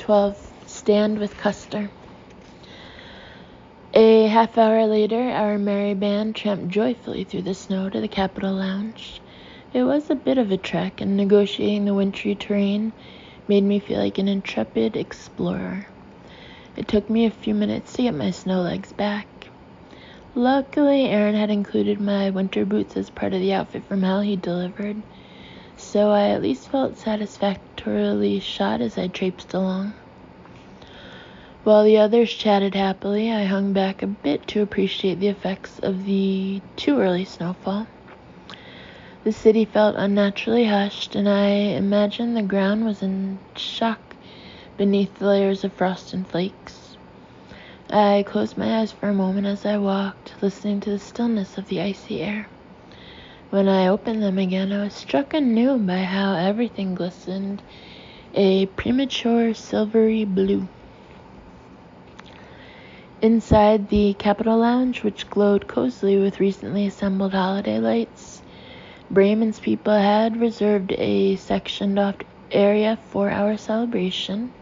12. Stand with Custer. A half hour later, our merry band tramped joyfully through the snow to the Capitol Lounge. It was a bit of a trek, and negotiating the wintry terrain made me feel like an intrepid explorer. It took me a few minutes to get my snow legs back. Luckily, Aaron had included my winter boots as part of the outfit from hell he delivered, so I at least felt satisfactorily shod as I traipsed along. While the others chatted happily, I hung back a bit to appreciate the effects of the too early snowfall. The city felt unnaturally hushed, and I imagined the ground was in shock beneath the layers of frost and flakes. I closed my eyes for a moment as I walked, listening to the stillness of the icy air. When I opened them again, I was struck anew by how everything glistened a premature silvery blue. Inside the Capitol Lounge, which glowed cozily with recently assembled holiday lights, Bremen's people had reserved a sectioned-off area for our celebration.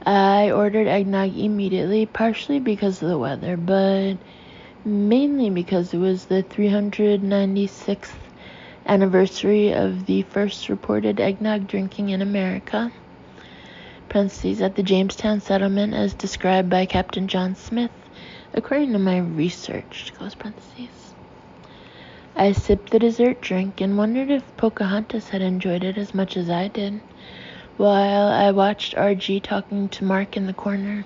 I ordered eggnog immediately, partially because of the weather, but mainly because it was the 396th anniversary of the first reported eggnog drinking in America. Parentheses, at the Jamestown settlement as described by Captain John Smith, according to my research, close parentheses. I sipped the dessert drink and wondered if Pocahontas had enjoyed it as much as I did, while I watched RG talking to Mark in the corner.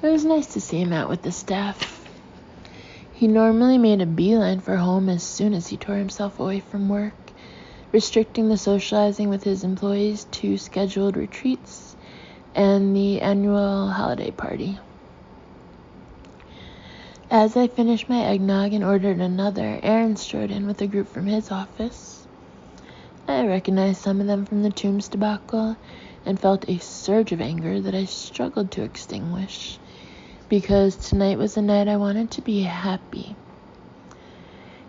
It was nice to see him out with the staff. He normally made a beeline for home as soon as he tore himself away from work, restricting the socializing with his employees to scheduled retreats and the annual holiday party. As I finished my eggnog and ordered another, Aaron strode in with a group from his office. I recognized some of them from the Tombs debacle and felt a surge of anger that I struggled to extinguish, because tonight was a night I wanted to be happy.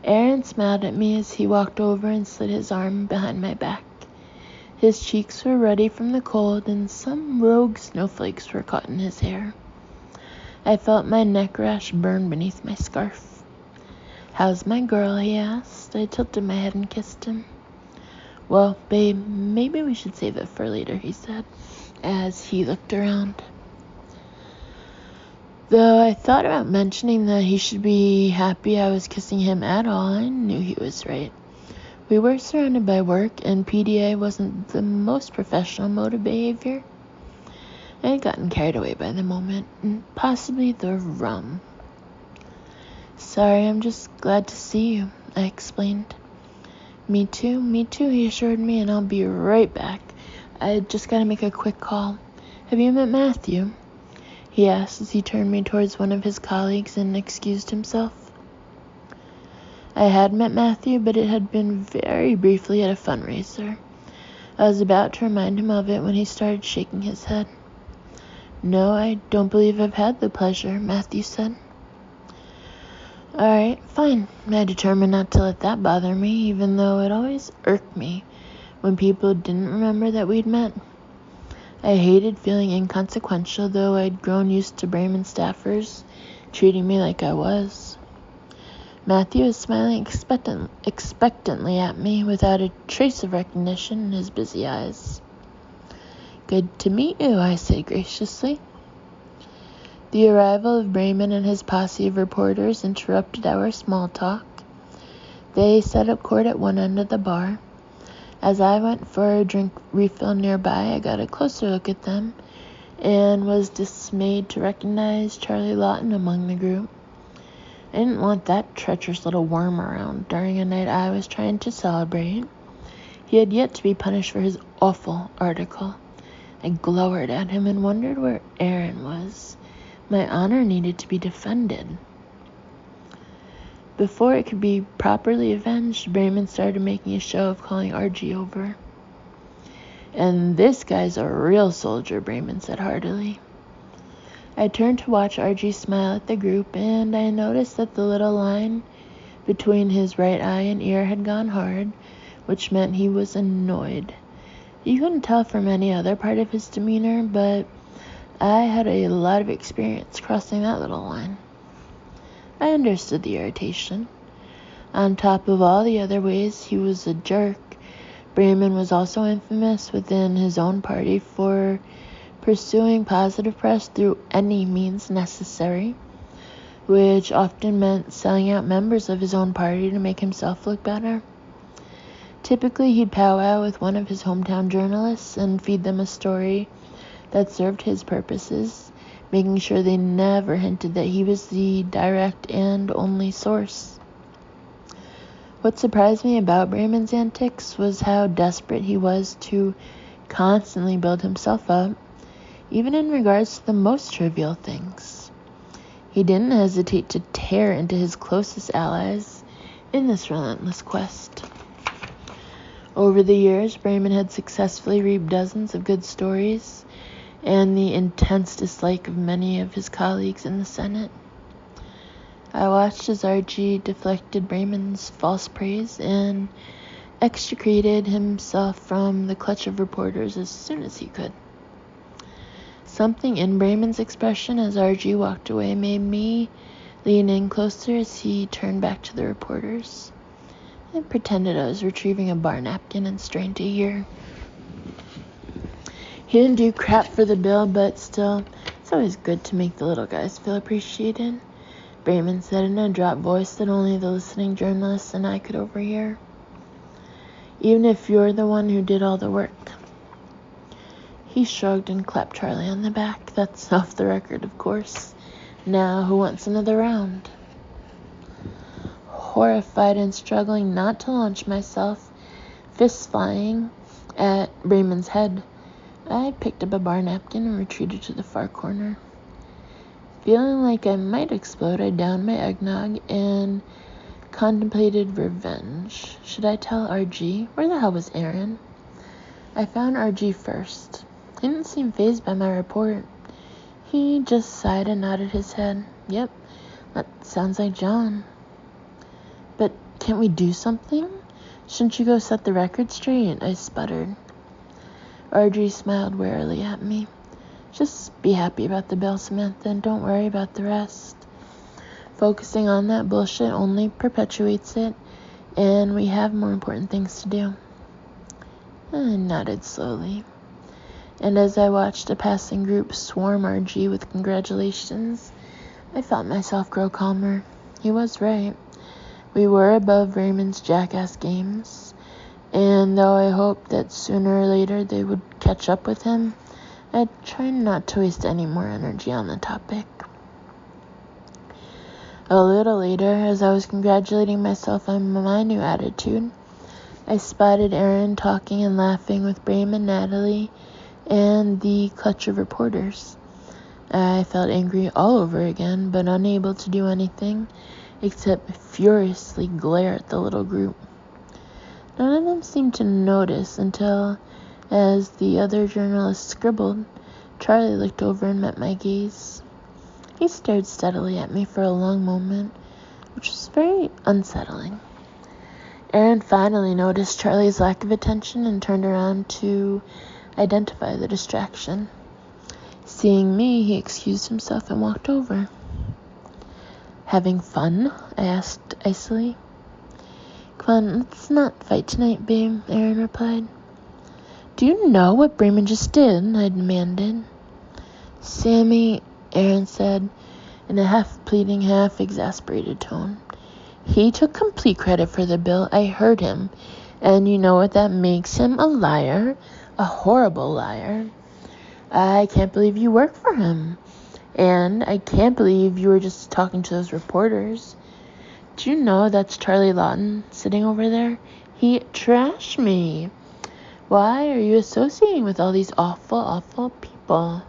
Aaron smiled at me as he walked over and slid his arm behind my back. His cheeks were ruddy from the cold, and some rogue snowflakes were caught in his hair. I felt my neck rash burn beneath my scarf. "How's my girl?" he asked. I tilted my head and kissed him. "Well, babe, maybe we should save it for later," he said, as he looked around. Though I thought about mentioning that he should be happy I was kissing him at all, I knew he was right. We were surrounded by work, and PDA wasn't the most professional mode of behavior. I had gotten carried away by the moment, and possibly the rum. "Sorry, I'm just glad to see you," I explained. Me too, he assured me, and I'll be right back. I just gotta make a quick call. "Have you met Matthew?" he asked as he turned me towards one of his colleagues and excused himself. I had met Matthew, but it had been very briefly at a fundraiser. I was about to remind him of it when he started shaking his head. "No, I don't believe I've had the pleasure," Matthew said. "All right, fine." I determined not to let that bother me, even though it always irked me when people didn't remember that we'd met. I hated feeling inconsequential, though I'd grown used to Bremen staffers treating me like I was. Matthew was smiling expectantly at me, without a trace of recognition in his busy eyes. "Good to meet you," I said graciously. The arrival of Bremen and his posse of reporters interrupted our small talk. They set up court at one end of the bar. As I went for a drink refill nearby, I got a closer look at them and was dismayed to recognize Charlie Lawton among the group. I didn't want that treacherous little worm around during a night I was trying to celebrate. He had yet to be punished for his awful article. I glowered at him and wondered where Aaron was. My honor needed to be defended. Before it could be properly avenged, Bremen started making a show of calling RG over. "And this guy's a real soldier," Bremen said heartily. I turned to watch RG smile at the group, and I noticed that the little line between his right eye and ear had gone hard, which meant he was annoyed. You couldn't tell from any other part of his demeanor, but I had a lot of experience crossing that little line. I understood the irritation. On top of all the other ways he was a jerk, Brayman was also infamous within his own party for pursuing positive press through any means necessary, which often meant selling out members of his own party to make himself look better. Typically, he'd powwow with one of his hometown journalists and feed them a story that served his purposes, making sure they never hinted that he was the direct and only source. What surprised me about Brayman's antics was how desperate he was to constantly build himself up, even in regards to the most trivial things. He didn't hesitate to tear into his closest allies in this relentless quest. Over the years, Brayman had successfully reaped dozens of good stories and the intense dislike of many of his colleagues in the Senate. I watched as RG deflected Brayman's false praise and extricated himself from the clutch of reporters as soon as he could. Something in Brayman's expression as RG walked away made me lean in closer as he turned back to the reporters. I pretended I was retrieving a bar napkin and strained to hear. He didn't do crap for the bill, but still, it's always good to make the little guys feel appreciated, Brayman said in a dropped voice that only the listening journalists and I could overhear. Even if you're the one who did all the work. He shrugged and clapped Charlie on the back. That's off the record, of course. Now, who wants another round? Horrified and struggling not to launch myself, fists flying at Brayman's head, I picked up a bar napkin and retreated to the far corner. Feeling like I might explode, I downed my eggnog and contemplated revenge. Should I tell RG? Where the hell was Aaron? I found RG first. He didn't seem fazed by my report. He just sighed and nodded his head. Yep, that sounds like John. But can't we do something? Shouldn't you go set the record straight? I sputtered. RG smiled warily at me. Just be happy about the bill, Samantha, and don't worry about the rest. Focusing on that bullshit only perpetuates it, and we have more important things to do. I nodded slowly, and as I watched a passing group swarm RG with congratulations, I felt myself grow calmer. He was right. We were above Raymond's jackass games, and though I hoped that sooner or later they would catch up with him, I tried not to waste any more energy on the topic. A little later, as I was congratulating myself on my new attitude, I spotted Aaron talking and laughing with Brayman, Natalie, and the clutch of reporters. I felt angry all over again, but unable to do anything except furiously glare at the little group. None of them seemed to notice until, as the other journalist scribbled, Charlie looked over and met my gaze. He stared steadily at me for a long moment, which was very unsettling. Aaron finally noticed Charlie's lack of attention and turned around to identify the distraction. Seeing me, he excused himself and walked over. Having fun? I asked icily. Come on, let's not fight tonight, babe, Aaron replied. Do you know what Brayman just did? I demanded. Sammy, Aaron said in a half-pleading, half-exasperated tone. He took complete credit for the bill. I heard him. And you know what that makes him? A liar. A horrible liar. I can't believe you work for him. And I can't believe you were just talking to those reporters. Do you know that's Charlie Lawton sitting over there? He trashed me. Why are you associating with all these awful, awful people?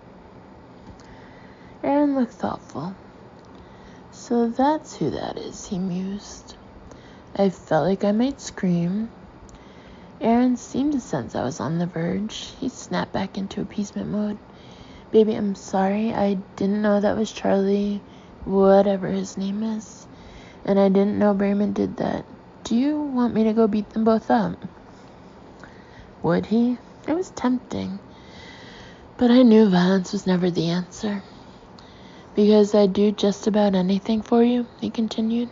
Aaron looked thoughtful. So that's who that is, he mused. I felt like I might scream. Aaron seemed to sense I was on the verge. He snapped back into appeasement mode. Baby, I'm sorry. I didn't know that was Charlie, whatever his name is. And I didn't know Brayman did that. Do you want me to go beat them both up? Would he? It was tempting, but I knew violence was never the answer. Because I'd do just about anything for you, he continued.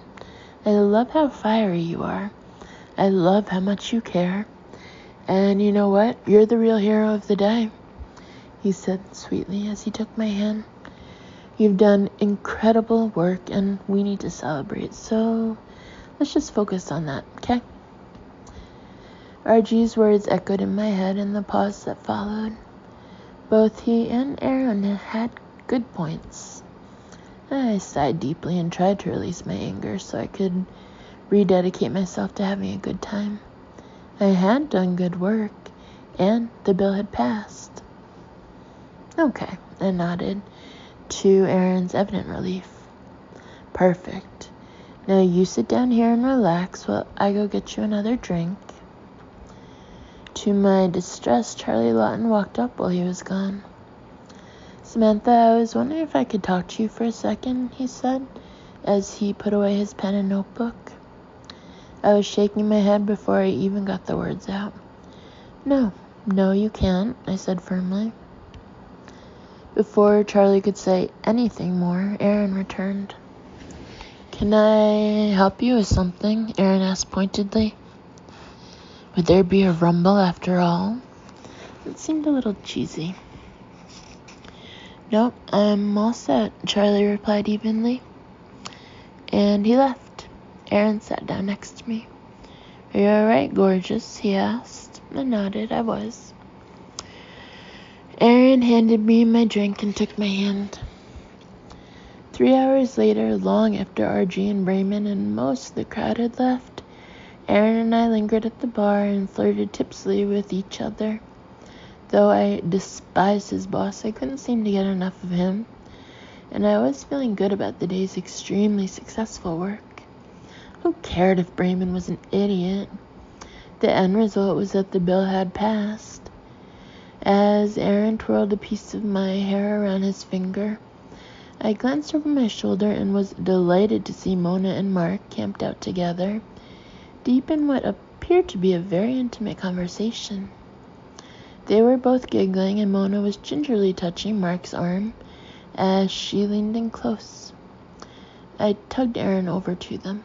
I love how fiery you are. I love how much you care. And you know what? You're the real hero of the day, he said sweetly as he took my hand. You've done incredible work and we need to celebrate, so let's just focus on that, okay? RG's words echoed in my head in the pause that followed. Both he and Aaron had good points. I sighed deeply and tried to release my anger so I could rededicate myself to having a good time. I had done good work, and the bill had passed. Okay, I nodded, to Aaron's evident relief. Perfect. Now you sit down here and relax while I go get you another drink. To my distress, Charlie Lawton walked up while he was gone. Samantha, I was wondering if I could talk to you for a second, he said, as he put away his pen and notebook. I was shaking my head before I even got the words out. No, you can't, I said firmly. Before Charlie could say anything more, Aaron returned. Can I help you with something? Aaron asked pointedly. Would there be a rumble after all? It seemed a little cheesy. Nope, I'm all set, Charlie replied evenly. And he left. Aaron sat down next to me. Are you alright, gorgeous? He asked. I nodded. I was. Aaron handed me my drink and took my hand. 3 hours later, long after RG and Brayman and most of the crowd had left, Aaron and I lingered at the bar and flirted tipsily with each other. Though I despised his boss, I couldn't seem to get enough of him, and I was feeling good about the day's extremely successful work. Who cared if Brayman was an idiot? The end result was that the bill had passed. As Aaron twirled a piece of my hair around his finger, I glanced over my shoulder and was delighted to see Mona and Mark camped out together, deep in what appeared to be a very intimate conversation. They were both giggling, and Mona was gingerly touching Mark's arm as she leaned in close. I tugged Aaron over to them.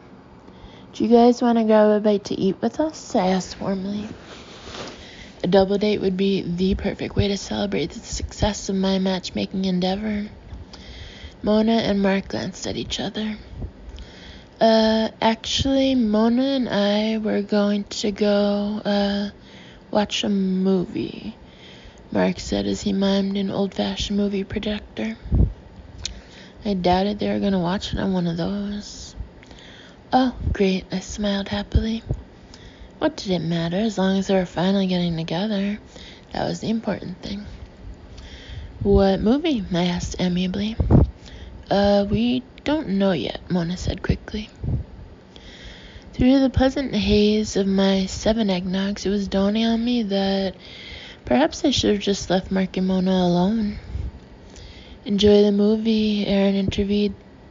Do you guys want to grab a bite to eat with us? I asked warmly. A double date would be the perfect way to celebrate the success of my matchmaking endeavor. Mona and Mark glanced at each other. Actually, Mona and I were going to go, watch a movie, Mark said as he mimed an old-fashioned movie projector. I doubted they were going to watch it on one of those. Oh, great, I smiled happily. What did it matter as long as they were finally getting together? That was the important thing. What movie? I asked amiably. We don't know yet, Mona said quickly. Through the pleasant haze of my 7 eggnogs, it was dawning on me that perhaps I should have just left Mark and Mona alone. Enjoy the movie, Aaron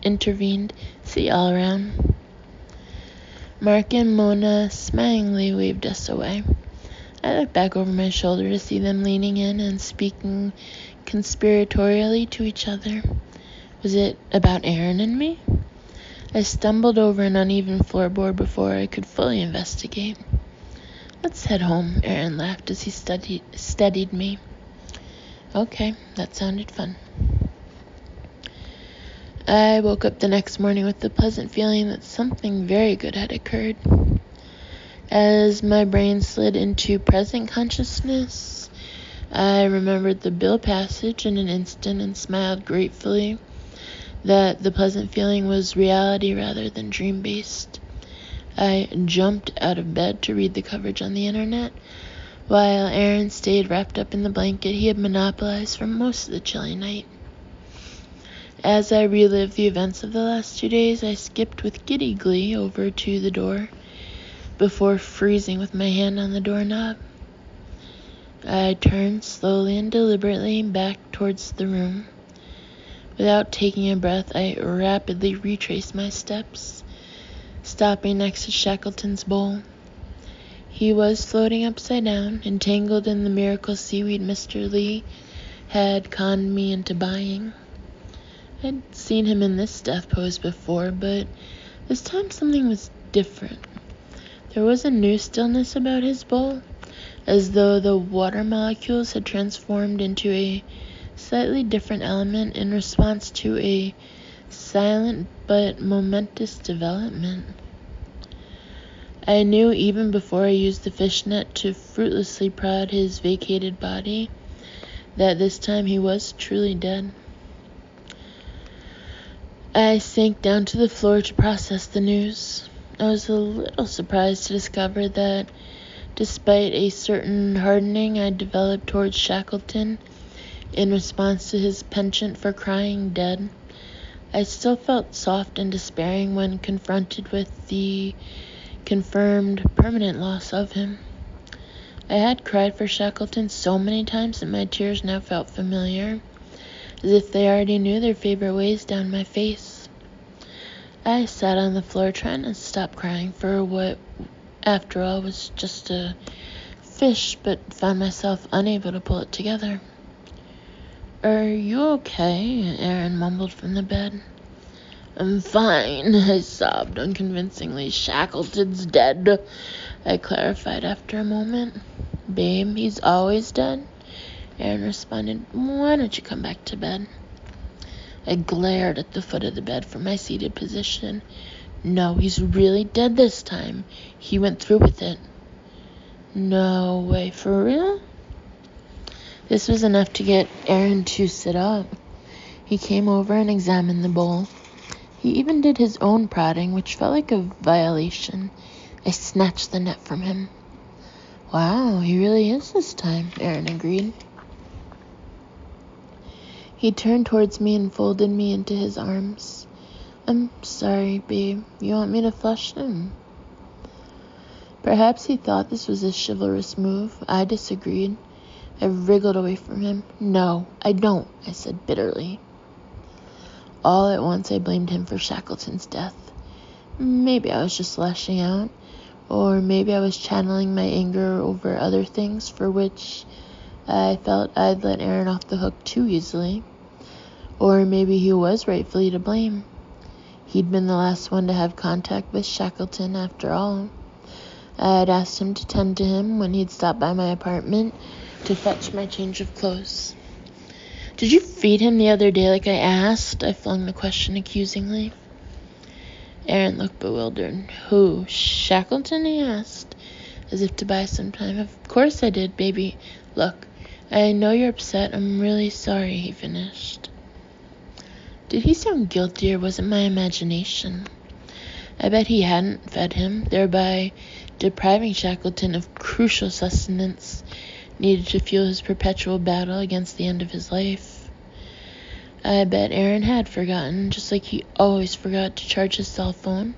intervened. See you all around. Mark and Mona smilingly waved us away. I looked back over my shoulder to see them leaning in and speaking conspiratorially to each other. Was it about Aaron and me? I stumbled over an uneven floorboard before I could fully investigate. Let's head home, Aaron laughed as he steadied me. Okay, that sounded fun. I woke up the next morning with the pleasant feeling that something very good had occurred. As my brain slid into present consciousness, I remembered the bill passage in an instant and smiled gratefully that the pleasant feeling was reality rather than dream-based. I jumped out of bed to read the coverage on the internet, while Aaron stayed wrapped up in the blanket he had monopolized for most of the chilly night. As I relived the events of the last 2 days, I skipped with giddy glee over to the door before freezing with my hand on the doorknob. I turned slowly and deliberately back towards the room. Without taking a breath, I rapidly retraced my steps, stopping next to Shackleton's bowl. He was floating upside down, entangled in the miracle seaweed Mr. Lee had conned me into buying. I'd seen him in this death pose before, but this time something was different. There was a new stillness about his bowl, as though the water molecules had transformed into a slightly different element in response to a silent but momentous development. I knew even before I used the fishnet to fruitlessly prod his vacated body that this time he was truly dead. I sank down to the floor to process the news. I was a little surprised to discover that despite a certain hardening I developed towards Shackleton in response to his penchant for crying dead, I still felt soft and despairing when confronted with the confirmed permanent loss of him. I had cried for Shackleton so many times that my tears now felt familiar, as if they already knew their favorite ways down my face. I sat on the floor trying to stop crying for what, after all, was just a fish, but found myself unable to pull it together. "Are you okay?" Aaron mumbled from the bed. "I'm fine," I sobbed unconvincingly. "Shackleton's dead," I clarified after a moment. "Babe, he's always dead," Aaron responded. "Why don't you come back to bed?" I glared at the foot of the bed from my seated position. "No, he's really dead this time. He went through with it." "No way, for real?" This was enough to get Aaron to sit up. He came over and examined the bowl. He even did his own prodding, which felt like a violation. I snatched the net from him. "Wow, he really is this time," Aaron agreed. He turned towards me and folded me into his arms. "I'm sorry, babe. You want me to flush him?" Perhaps he thought this was a chivalrous move. I disagreed. I wriggled away from him. "No, I don't," I said bitterly. All at once I blamed him for Shackleton's death. Maybe I was just lashing out, or maybe I was channeling my anger over other things for which I felt I'd let Aaron off the hook too easily. Or maybe he was rightfully to blame. He'd been the last one to have contact with Shackleton after all. I had asked him to tend to him when he'd stopped by my apartment to fetch my change of clothes. "Did you feed him the other day like I asked?" I flung the question accusingly. Aaron looked bewildered. "Who, Shackleton?" he asked, as if to buy some time. "Of course I did, baby. Look, I know you're upset. I'm really sorry," he finished. Did he sound guilty, or was it my imagination? I bet he hadn't fed him, thereby depriving Shackleton of crucial sustenance needed to fuel his perpetual battle against the end of his life. I bet Aaron had forgotten, just like he always forgot to charge his cell phone,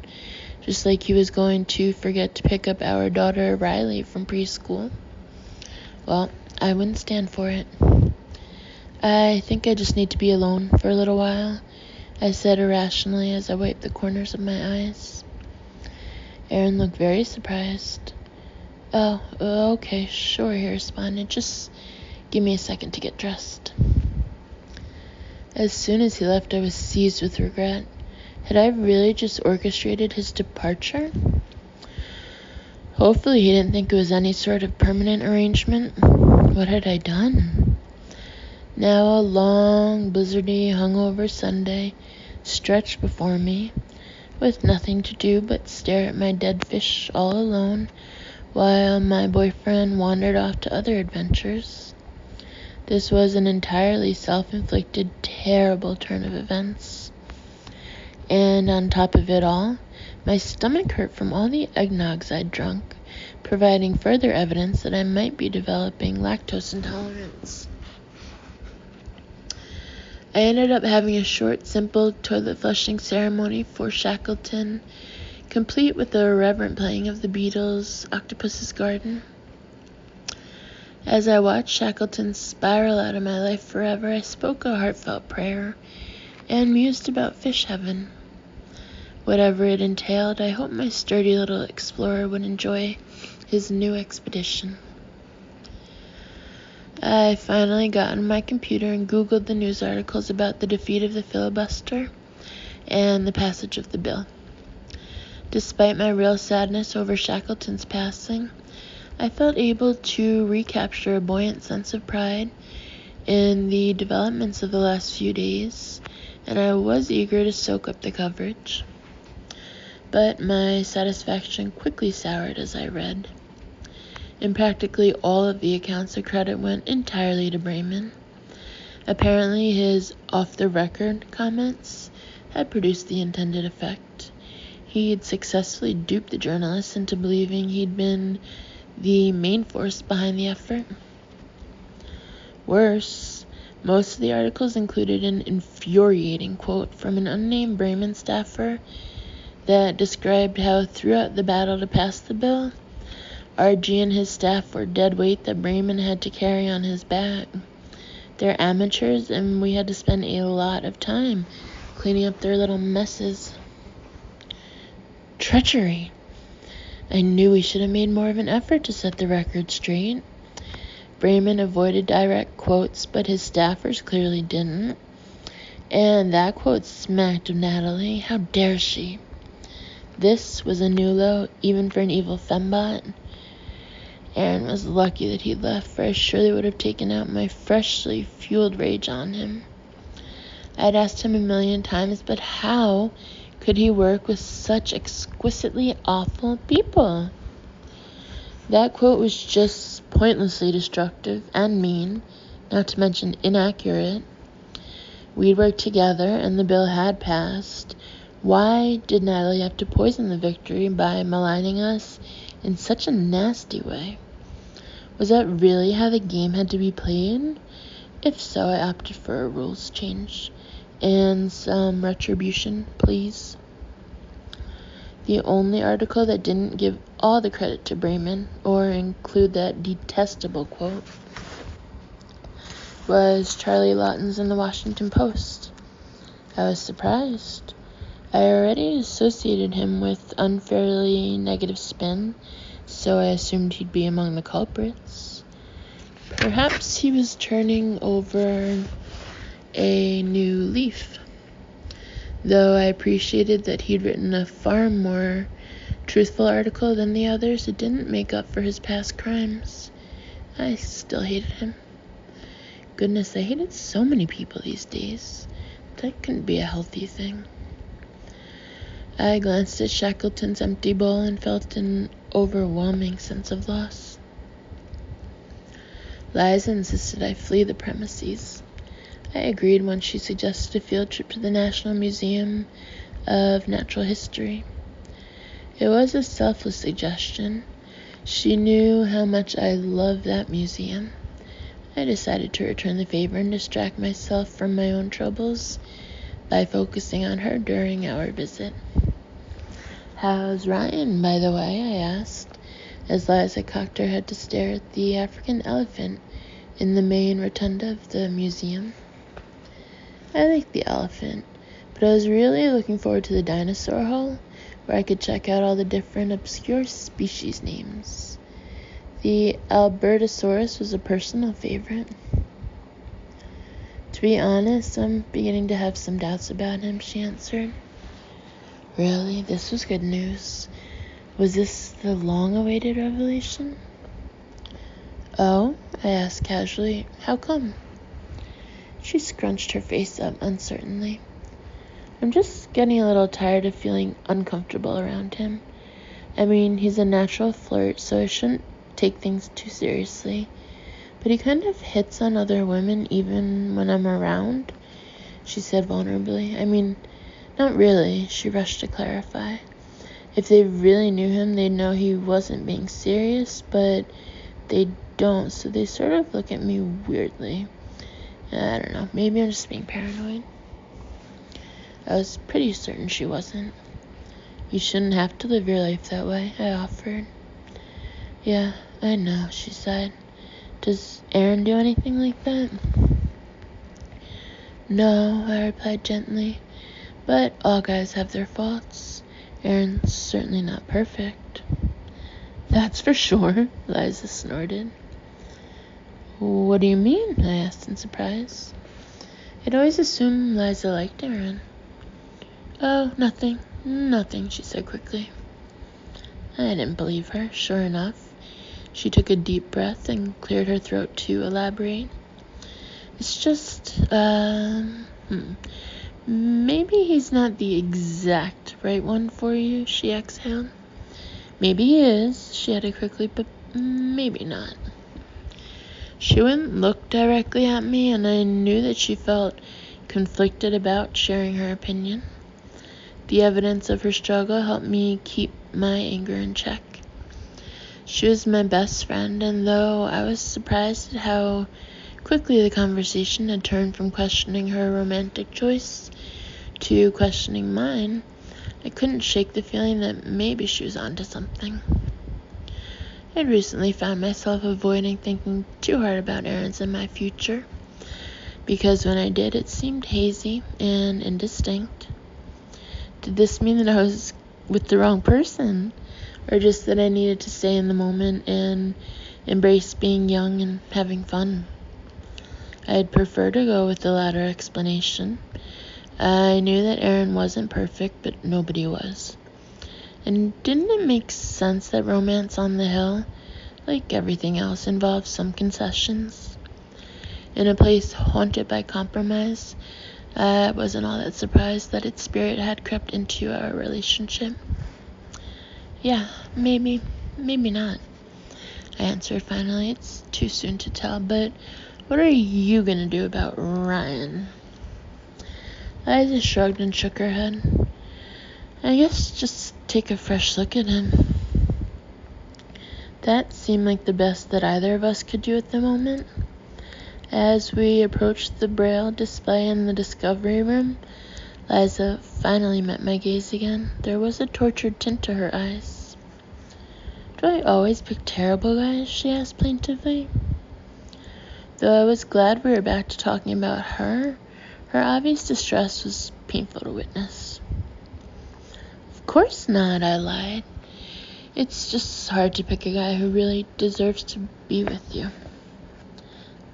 just like he was going to forget to pick up our daughter Riley from preschool. Well, I wouldn't stand for it. "I think I just need to be alone for a little while," I said irrationally as I wiped the corners of my eyes. Aaron looked very surprised. "Oh, okay, sure," he responded. "Just give me a second to get dressed." As soon as he left, I was seized with regret. Had I really just orchestrated his departure? Hopefully he didn't think it was any sort of permanent arrangement. What had I done? Now a long, blizzardy, hungover Sunday stretched before me, with nothing to do but stare at my dead fish all alone, while my boyfriend wandered off to other adventures. This was an entirely self-inflicted, terrible turn of events. And on top of it all, my stomach hurt from all the eggnogs I'd drunk, providing further evidence that I might be developing lactose intolerance. I ended up having a short, simple toilet flushing ceremony for Shackleton, complete with the reverent playing of the Beatles' Octopus's Garden. As I watched Shackleton spiral out of my life forever, I spoke a heartfelt prayer and mused about fish heaven. Whatever it entailed, I hope my sturdy little explorer would enjoy his new expedition. I finally got on my computer and Googled the news articles about the defeat of the filibuster and the passage of the bill. Despite my real sadness over Shackleton's passing, I felt able to recapture a buoyant sense of pride in the developments of the last few days, and I was eager to soak up the coverage. But my satisfaction quickly soured as I read. In practically all of the accounts, the credit went entirely to Bremen. Apparently, his off-the-record comments had produced the intended effect. He'd successfully duped the journalists into believing he'd been the main force behind the effort. Worse, most of the articles included an infuriating quote from an unnamed Bremen staffer that described how throughout the battle to pass the bill, RG and his staff were dead weight that Bremen had to carry on his back. They're amateurs, and we had to spend a lot of time cleaning up their little messes. Treachery. I knew we should have made more of an effort to set the record straight. Bremen avoided direct quotes, but his staffers clearly didn't. And that quote smacked of Natalie. How dare she? This was a new low, even for an evil fembot. Aaron was lucky that he'd left, for I surely would have taken out my freshly fueled rage on him. I'd asked him a million times, but how could he work with such exquisitely awful people? That quote was just pointlessly destructive and mean, not to mention inaccurate. We'd worked together, and the bill had passed. Why did Natalie have to poison the victory by maligning us in such a nasty way? Was that really how the game had to be played? If so, I opted for a rules change and some retribution, please. The only article that didn't give all the credit to Bremen or include that detestable quote was Charlie Lawton's in the Washington Post. I was surprised. I already associated him with unfairly negative spin, so I assumed he'd be among the culprits. Perhaps he was turning over a new leaf. Though I appreciated that he'd written a far more truthful article than the others, it didn't make up for his past crimes. I still hated him. Goodness, I hated so many people these days. That couldn't be a healthy thing. I glanced at Shackleton's empty bowl and felt an overwhelming sense of loss. Liza insisted I flee the premises. I agreed when she suggested a field trip to the National Museum of Natural History. It was a selfless suggestion. She knew how much I loved that museum. I decided to return the favor and distract myself from my own troubles by focusing on her during our visit. "How's Ryan, by the way?" I asked, as Liza cocked her head to stare at the African elephant in the main rotunda of the museum. I liked the elephant, but I was really looking forward to the dinosaur hall, where I could check out all the different obscure species names. The Albertosaurus was a personal favorite. "To be honest, I'm beginning to have some doubts about him," she answered. Really? This was good news. Was this the long-awaited revelation? "Oh?" I asked casually. "How come?" She scrunched her face up uncertainly. "I'm just getting a little tired of feeling uncomfortable around him. I mean, he's a natural flirt, so I shouldn't take things too seriously. But he kind of hits on other women even when I'm around," she said vulnerably. "I mean, not really," she rushed to clarify. "If they really knew him, they'd know he wasn't being serious, but they don't, so they sort of look at me weirdly. I don't know, maybe I'm just being paranoid." I was pretty certain she wasn't. "You shouldn't have to live your life that way," I offered. "Yeah, I know," she sighed. "Does Aaron do anything like that?" "No," I replied gently, "but all guys have their faults. Aaron's certainly not perfect." That's for sure, Liza snorted. What do you mean? I asked in surprise. I'd always assumed Liza liked Aaron. Oh, nothing, she said quickly. I didn't believe her. Sure enough, she took a deep breath and cleared her throat to elaborate. It's just, maybe he's not the exact right one for you, she exhaled. Maybe he is, she added quickly, but maybe not. She wouldn't look directly at me, and I knew that she felt conflicted about sharing her opinion. The evidence of her struggle helped me keep my anger in check. She was my best friend, and though I was surprised at how quickly the conversation had turned from questioning her romantic choice to questioning mine, I couldn't shake the feeling that maybe she was onto something. I'd recently found myself avoiding thinking too hard about Aaron's and my future, because when I did, it seemed hazy and indistinct. Did this mean that I was with the wrong person, or just that I needed to stay in the moment and embrace being young and having fun? I'd prefer to go with the latter explanation. I knew that Aaron wasn't perfect, but nobody was. And didn't it make sense that romance on the hill, like everything else, involves some concessions? In a place haunted by compromise, I wasn't all that surprised that its spirit had crept into our relationship. Yeah, maybe not, I answered finally. It's too soon to tell, but what are you gonna do about Ryan? Liza shrugged and shook her head. I guess just take a fresh look at him. That seemed like the best that either of us could do at the moment. As we approached the Braille display in the discovery room, Liza finally met my gaze again. There was a tortured tint to her eyes. Do I always pick terrible guys? She asked plaintively. Though I was glad we were back to talking about her obvious distress was painful to witness. Of course not, I lied. It's just hard to pick a guy who really deserves to be with you.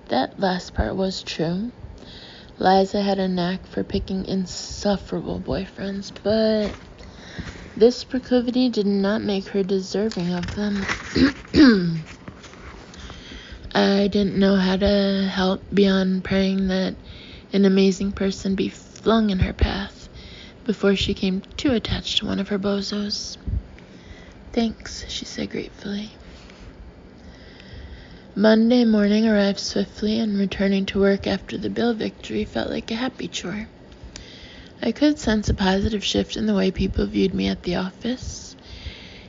That last part was true. Liza had a knack for picking insufferable boyfriends, but this proclivity did not make her deserving of them. I didn't know how to help beyond praying that an amazing person be flung in her path before she came too attached to one of her bozos. Thanks, she said gratefully. Monday morning arrived swiftly, and returning to work after the Bill victory felt like a happy chore. I could sense a positive shift in the way people viewed me at the office.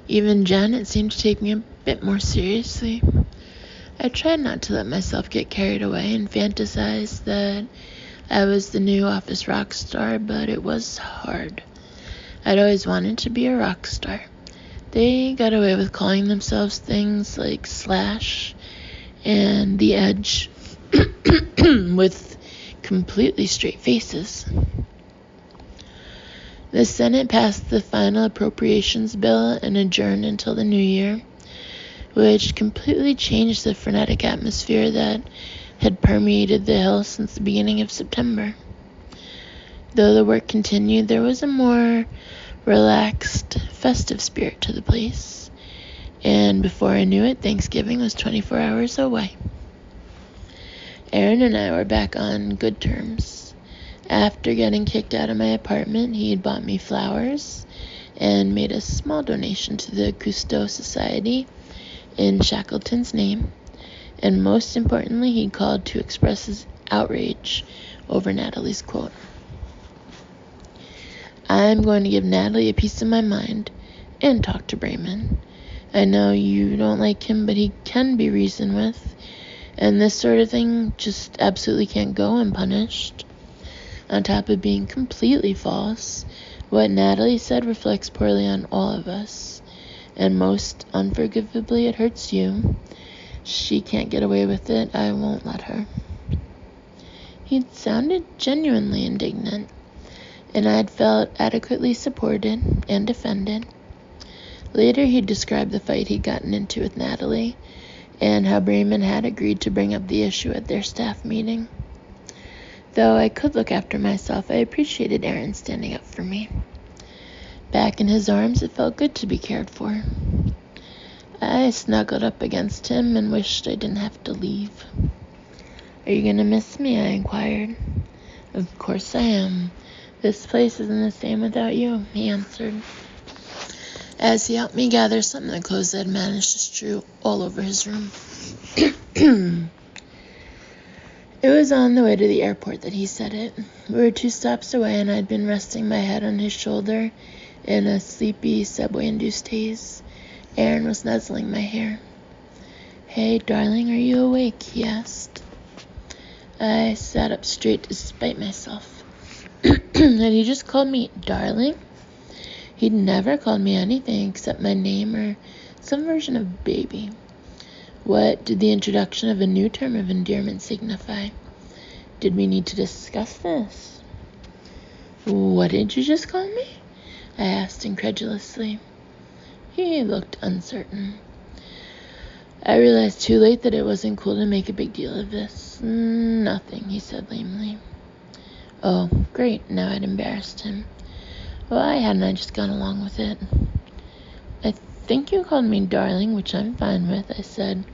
Even Janet seemed to take me a bit more seriously. I tried not to let myself get carried away and fantasize that I was the new office rock star, but it was hard. I'd always wanted to be a rock star. They got away with calling themselves things like Slash and The Edge with completely straight faces. The Senate passed the final appropriations bill and adjourned until the new year, which completely changed the frenetic atmosphere that had permeated the Hill since the beginning of September. Though the work continued, there was a more relaxed, festive spirit to the place, and before I knew it, Thanksgiving was 24 hours away. Aaron and I were back on good terms. After getting kicked out of my apartment, he had bought me flowers and made a small donation to the Custer Society in Shackleton's name, and most importantly, he called to express his outrage over Natalie's quote. I'm going to give Natalie a piece of my mind and talk to Brayman. I know you don't like him, but he can be reasoned with, and this sort of thing just absolutely can't go unpunished. On top of being completely false, what Natalie said reflects poorly on all of us, and most unforgivably it hurts you. She can't get away with it. I won't let her. He sounded genuinely indignant, and I had felt adequately supported and defended. Later, he described the fight he'd gotten into with Natalie and how Bremen had agreed to bring up the issue at their staff meeting. Though I could look after myself, I appreciated Aaron standing up for me. Back in his arms, it felt good to be cared for. I snuggled up against him and wished I didn't have to leave. "Are you gonna miss me?" I inquired. "Of course I am. This place isn't the same without you," he answered, as he helped me gather some of the clothes I had managed to strew all over his room. It was on the way to the airport that he said it. We were 2 stops away, and I'd been resting my head on his shoulder in a sleepy, subway-induced haze. Aaron was nuzzling my hair. "Hey, darling, are you awake?" he asked. I sat up straight despite myself. Had he just called me darling? He'd never called me anything except my name or some version of baby. What did the introduction of a new term of endearment signify? Did we need to discuss this? "What did you just call me?" I asked incredulously. He looked uncertain. I realized too late that it wasn't cool to make a big deal of this. "Nothing," he said lamely. Oh, great, now I'd embarrassed him. Why hadn't I just gone along with it? "I think you called me darling, which I'm fine with," I said,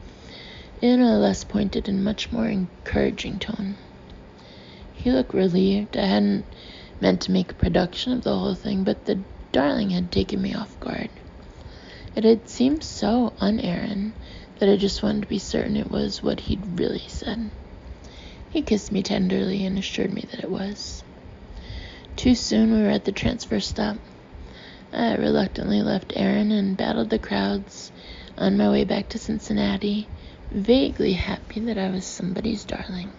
in a less pointed and much more encouraging tone. He looked relieved. I hadn't meant to make a production of the whole thing, but the darling had taken me off guard. It had seemed so un-Aaron that I just wanted to be certain it was what he'd really said. He kissed me tenderly and assured me that it was. Too soon we were at the transfer stop. I reluctantly left Aaron and battled the crowds on my way back to Cincinnati, vaguely happy that I was somebody's darling.